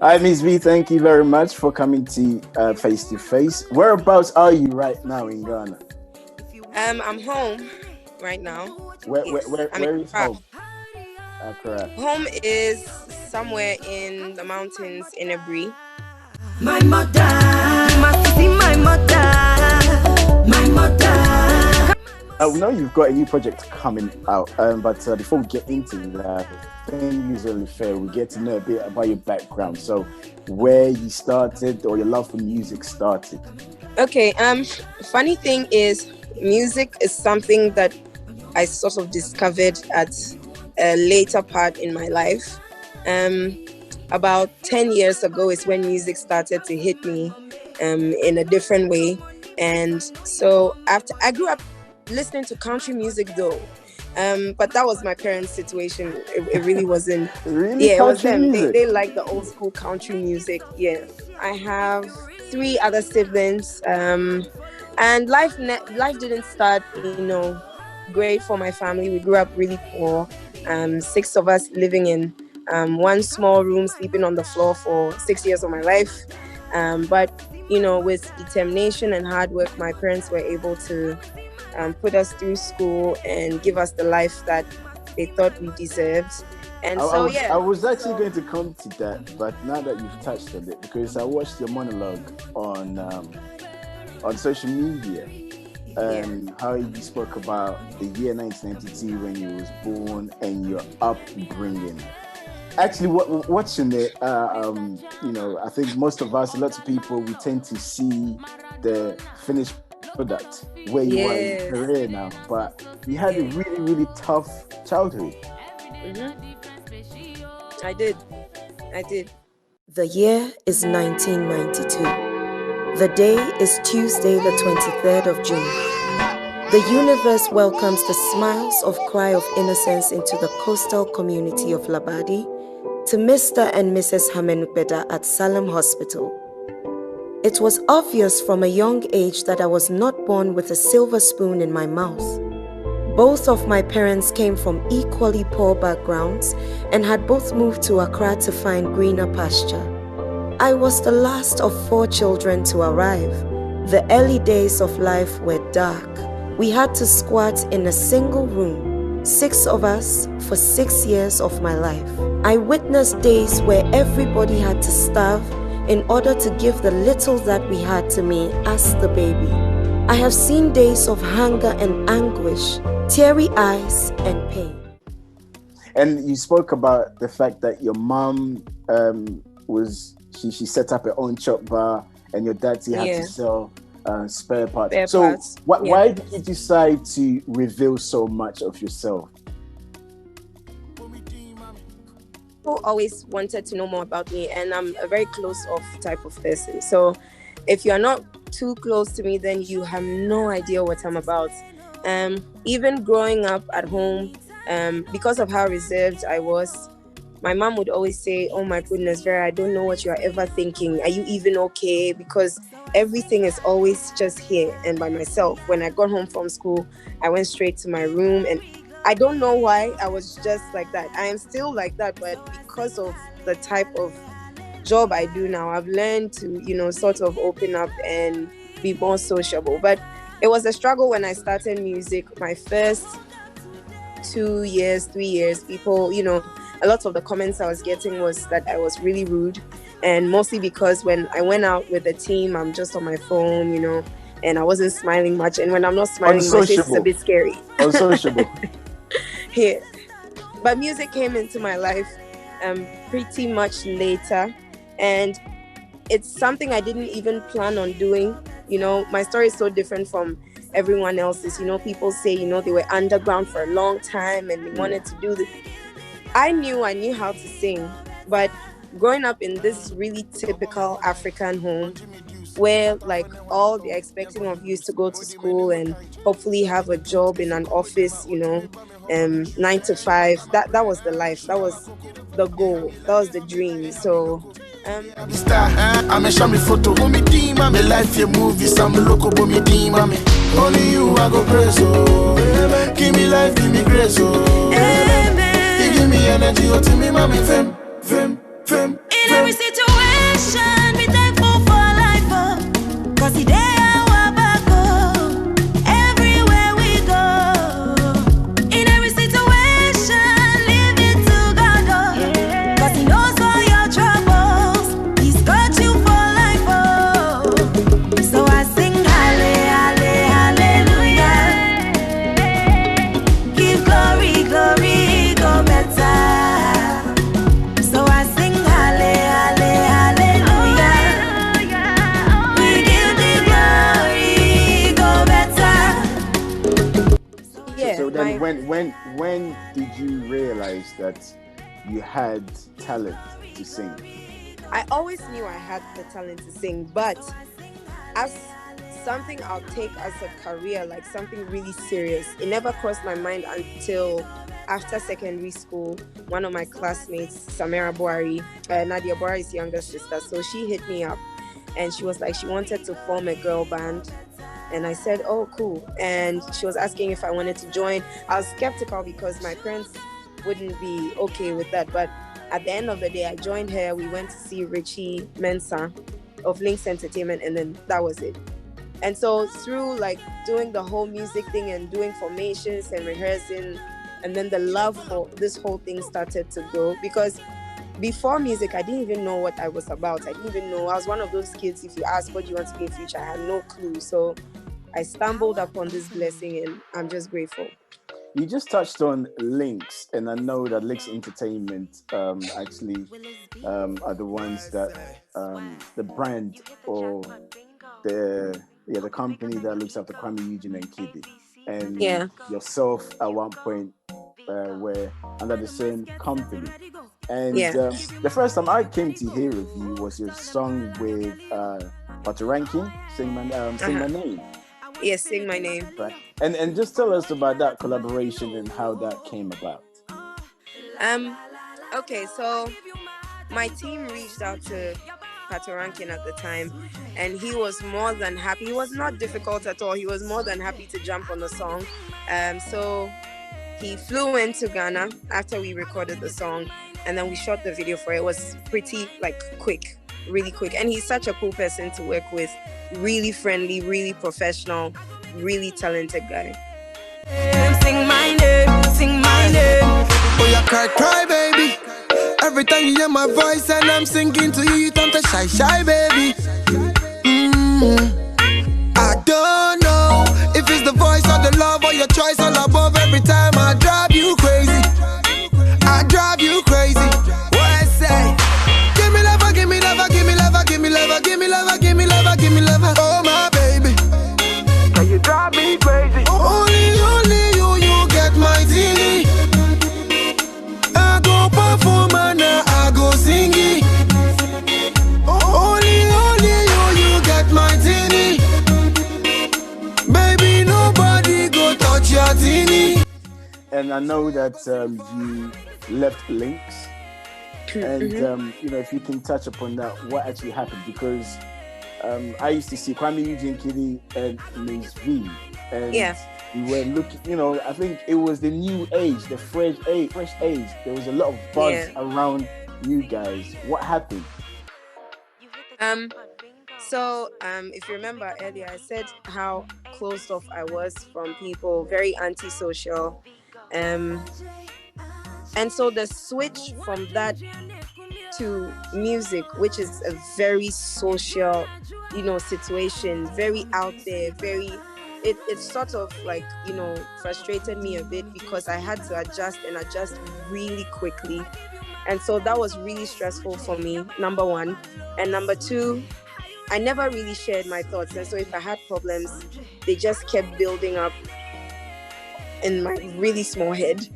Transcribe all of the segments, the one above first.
Hi, MzVee. Thank you very much for coming to Face to Face. Whereabouts are you right now in Ghana? I'm home right now. Where is Accra. home? Accra. Home is somewhere in the mountains in Abri. My mother, you must see my mother, my mother. We know you've got a new project coming out, but before we get into that, I think it's only fair we get to know a bit about your background. So, where you started or your love for music started. Okay. Funny thing is, music is something that I sort of discovered at a later part in my life. About 10 years ago is when music started to hit me in a different way. And so after I grew up listening to country music though. But that was my parents' situation. It really wasn't. Really? Yeah, it was them. Music? They like the old school country music. Yeah. I have 3 other siblings. And life didn't start, great for my family. We grew up really poor. 6 of us living in one small room, sleeping on the floor for 6 years of my life. But with determination and hard work, my parents were able to put us through school and give us the life that they thought we deserved. And I was actually going to come to that, but now that you've touched on it, because I watched your monologue on social media, how you spoke about the year 1992 when you was born and your upbringing. Actually, watching it, I think most of us, lots of people, we tend to see the finished product where you are in your career now, but you had a really, really tough childhood. I did. The year is 1992. The day is Tuesday, the 23rd of June. The universe welcomes the smiles of cry of innocence into the coastal community of Labadi to Mr. and Mrs. Hamenupeda at Salem Hospital. It was obvious from a young age that I was not born with a silver spoon in my mouth. Both of my parents came from equally poor backgrounds and had both moved to Accra to find greener pasture. I was the last of 4 children to arrive. The early days of life were dark. We had to squat in a single room, 6 of us, for 6 years of my life. I witnessed days where everybody had to starve in order to give the little that we had to me as the baby. I have seen days of hunger and anguish, teary eyes and pain. And you spoke about the fact that your mom she set up her own chop bar and your dad had to sell spare parts. Why did you decide to reveal so much of yourself? People always wanted to know more about me, and I'm a very close-off type of person. So if you're not too close to me, then you have no idea what I'm about. Even growing up at home, because of how reserved I was, my mom would always say, "Oh my goodness, Vera, I don't know what you're ever thinking. Are you even okay?" Because everything is always just here and by myself. When I got home from school, I went straight to my room, and I don't know why I was just like that. I am still like that, but because of the type of job I do now, I've learned to, sort of open up and be more sociable. But it was a struggle when I started music. My first 2 years, 3 years, people, a lot of the comments I was getting was that I was really rude. And mostly because when I went out with the team, I'm just on my phone, and I wasn't smiling much. And when I'm not smiling, my face is a bit scary. Unsociable. Yeah. But music came into my life pretty much later. And it's something I didn't even plan on doing. My story is so different from everyone else's. People say, they were underground for a long time and they wanted to do this. I knew how to sing, but growing up in this really typical African home where all they're expecting of you is to go to school and hopefully have a job in an office, 9 to 5. That was the life. That was the goal. That was the dream. So I'm a shami photo, me team, I'm a life your movie, some local me team, I'm only you I go praise, give me life, give me grace, give me energy, oh to me, mommy, fem. In every situation then when did you realize that you had talent to sing? I always knew I had the talent to sing, but as something I'll take as a career, like something really serious, it never crossed my mind until after secondary school. One of my classmates, Samira Buhari, Nadia Buhari's younger sister, so she hit me up and she was like, she wanted to form a girl band. And I said, oh, cool. And she was asking if I wanted to join. I was skeptical because my parents wouldn't be okay with that. But at the end of the day, I joined her. We went to see Richie Mensah of Lynx Entertainment, and then that was it. And so through like doing the whole music thing and doing formations and rehearsing, and then the love for this whole thing started to grow, because before music, I didn't even know what I was about. I didn't even know. I was one of those kids, if you ask what you want to be in future, I had no clue. So I stumbled upon this blessing and I'm just grateful. You just touched on Lynx, and I know that Lynx Entertainment actually are the ones that the brand or the company that looks after Kwame Eugene and Kiddy, and yourself at one point were under the same company. And the first time I came to hear of you was your song with Patoranking, Sing My Name. Yes, Sing My Name. Right. And just tell us about that collaboration and how that came about. Okay, so my team reached out to Patoranking at the time, and he was more than happy. He was not difficult at all. He was more than happy to jump on the song. So he flew into Ghana after we recorded the song, and then we shot the video for it. It was pretty quick, really quick. And he's such a cool person to work with. Really friendly, really professional, really talented guy. Sing my name, sing my name. Oh, you cry, baby. Every time you hear my voice and I'm singing to you, you turn to shy, baby. I don't know if it's the voice or the love or your choice all above. Every time I drive you crazy. I drive you crazy. What I say? Give me love, give me love, give me love, give me love, give me love, give me love, give me love. Oh my baby, can you drive me crazy? Only you get my teeny. I go perform and I go sing it. Only you get my teeny. Baby, nobody go touch your teeny. And I know that you left Lynx. And if you can touch upon that, what actually happened? Because I used to see Kwame Eugene, Kiddy, and MzVee, and we were looking. I think it was the new age, the fresh age. There was a lot of buzz around you guys. What happened? So if you remember earlier, I said how closed off I was from people, very antisocial, and so the switch from that to music, which is a very social, situation, very out there, it sort of frustrated me a bit because I had to adjust really quickly. And so that was really stressful for me, number one. And number two, I never really shared my thoughts. And so if I had problems, they just kept building up in my really small head.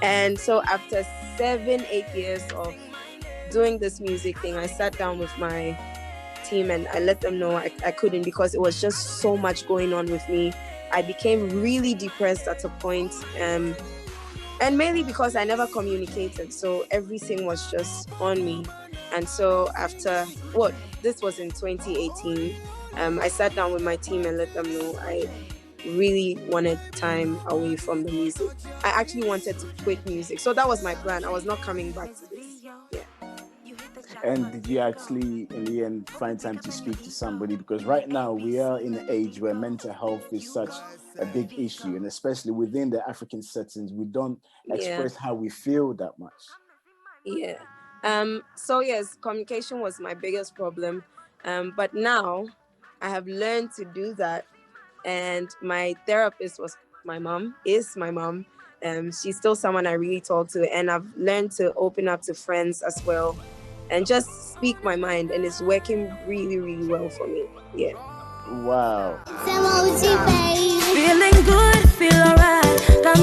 And so after 7-8 years of doing this music thing, I sat down with my team and I let them know I couldn't, because it was just so much going on with me. I became really depressed at a point, and mainly because I never communicated, so everything was just on me. And so after this was in 2018, I sat down with my team and let them know I really wanted time away from the music. I actually wanted to quit music, so that was my plan. I was not coming back to this. And did you actually, in the end, find time to speak to somebody? Because right now we are in an age where mental health is such a big issue, and especially within the African settings, we don't express how we feel that much. Yeah. So yes, communication was my biggest problem. But now I have learned to do that. And my therapist is my mom. She's still someone I really talk to. And I've learned to open up to friends as well and just speak my mind. And it's working really, really well for me. Yeah. Wow. Feeling good, feel alright. Got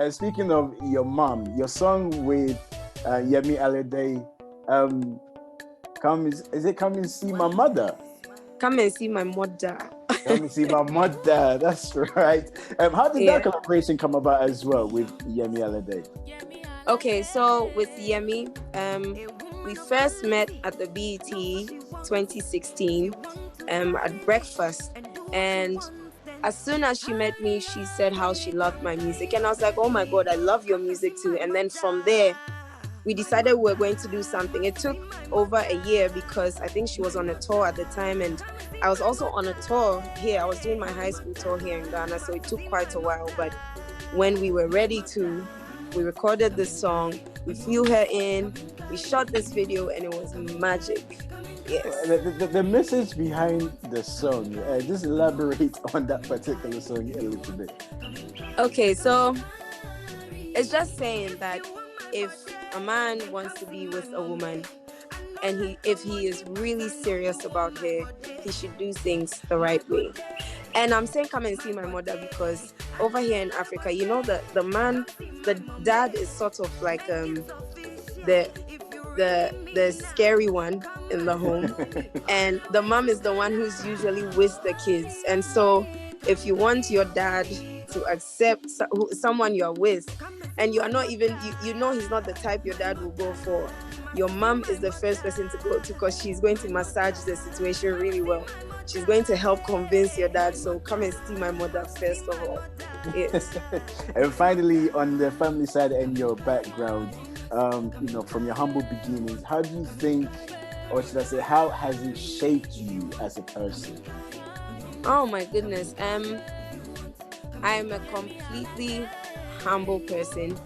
speaking of your mom, your song with Yemi Alade, come and see my mother? Come and see my mother. Come and see my mother. That's right. How did that collaboration come about as well with Yemi Alade? Okay, so with Yemi, we first met at the BET 2016 at breakfast, and as soon as she met me, she said how she loved my music, and I was like, oh my God, I love your music too. And then from there, we decided we were going to do something. It took over a year because I think she was on a tour at the time, and I was also on a tour here. I was doing my high school tour here in Ghana, so it took quite a while. But when we were ready to, we recorded this song, we flew her in, we shot this video, and it was magic. Yes. The message behind the song, just elaborate on that particular song a little bit. Okay, so it's just saying that if a man wants to be with a woman, and if he is really serious about her, he should do things the right way. And I'm saying come and see my mother because over here in Africa, you know, the man, the dad is sort of like the scary one in the home, and the mom is the one who's usually with the kids. And so if you want your dad to accept someone you're with, and you are not even, you know he's not the type your dad will go for, your mom is the first person to go to, because she's going to massage the situation really well. She's going to help convince your dad. So come and see my mother first of all. Yes. And finally, on the family side and your background, you know, from your humble beginnings, how do you think, or should I say, how has it shaped you as a person? Oh my goodness. I'm a completely humble person.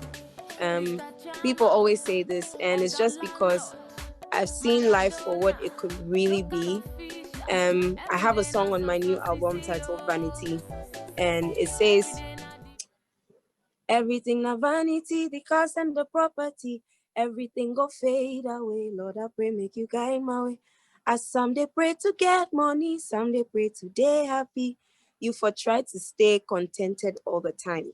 People always say this, and it's just because I've seen life for what it could really be. I have a song on my new album titled Vanity, and it says, everything na vanity, the cars and the property, everything go fade away. Lord, I pray make you guide my way. As some they pray to get money, some they pray to day happy. You for try to stay contented all the time.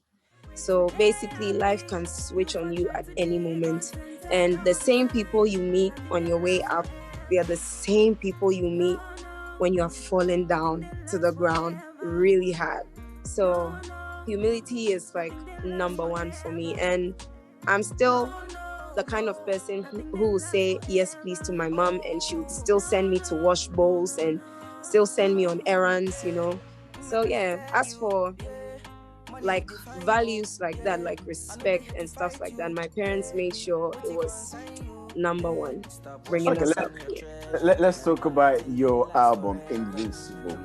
So basically, life can switch on you at any moment. And the same people you meet on your way up, they are the same people you meet when you are falling down to the ground really hard. So humility is like number one for me. And I'm still the kind of person who will say yes please to my mom, and she would still send me to wash bowls and still send me on errands, you know. So yeah, as for like values like that, like respect and stuff like that, my parents made sure it was number one, bringing us up here. Let's talk about your album, Invincible.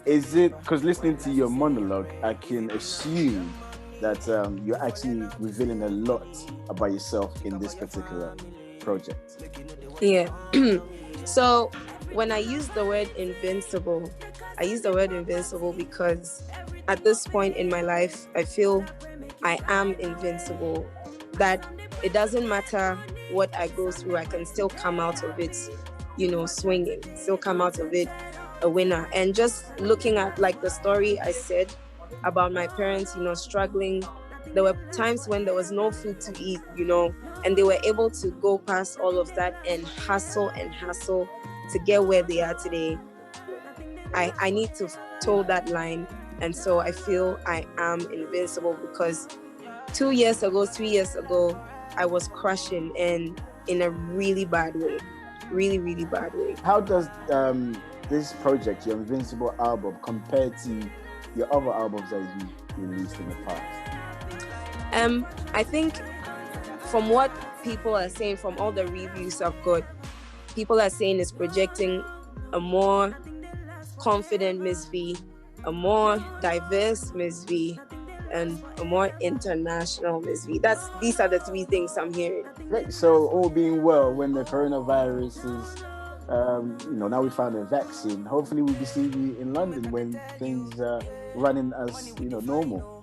Is it, because listening to your monologue, I can assume that you're actually revealing a lot about yourself in this particular project. Yeah. So when I use the word invincible, I use the word invincible because at this point in my life, I feel I am invincible. That it doesn't matter what I go through, I can still come out of it, you know, swinging, still come out of it a winner. And just looking at like the story I said about my parents, you know, struggling. There were times when there was no food to eat, you know, and they were able to go past all of that and hustle to get where they are today. I need to toe that line. And so I feel I am invincible because 2 years ago, 3 years ago, I was crushing, and in a really bad way, really, really bad way. How does this project, your Invincible album, compare to your other albums that you've released in the past? I think from what people are saying, from all the reviews I've got, people are saying it's projecting a more confident MzVee, a more diverse MzVee, and a more international MzVee. These are the three things I'm hearing. Great. So all being well, when the coronavirus is, now we found a vaccine, hopefully we'll be seeing you in London when things are running as, normal.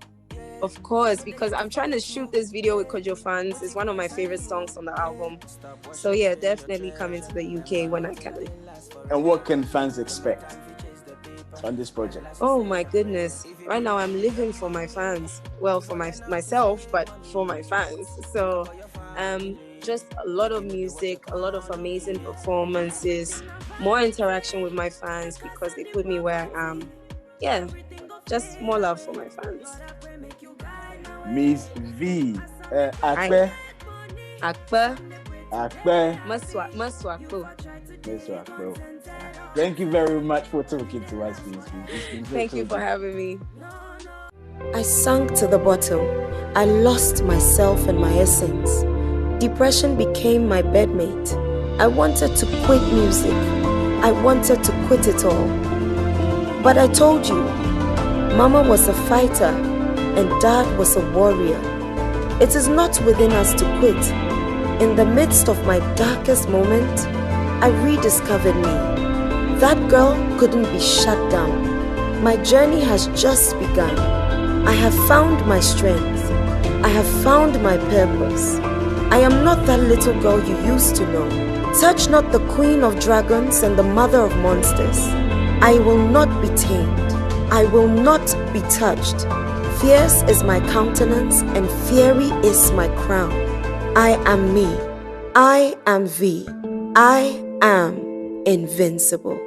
Of course, because I'm trying to shoot this video with Kojo Fans. It's one of my favorite songs on the album. So yeah, definitely coming to the UK when I can. And what can fans expect? on this project? Oh my goodness. Right now I'm living for my fans. Well, for myself, but for my fans. So just a lot of music, a lot of amazing performances, more interaction with my fans because they put me where I am. Yeah, just more love for my fans. MzVee, Akpe. Maswakpo. Thank you very much for talking to us, MzVee. Thank you for having me. I sank to the bottom. I lost myself and my essence. Depression became my bedmate. I wanted to quit music. I wanted to quit it all. But I told you, Mama was a fighter and Dad was a warrior. It is not within us to quit. In the midst of my darkest moment, I rediscovered me. That girl couldn't be shut down. My journey has just begun. I have found my strength. I have found my purpose. I am not that little girl you used to know. Touch not the queen of dragons and the mother of monsters. I will not be tamed. I will not be touched. Fierce is my countenance and fiery is my crown. I am me. I am V. I am invincible.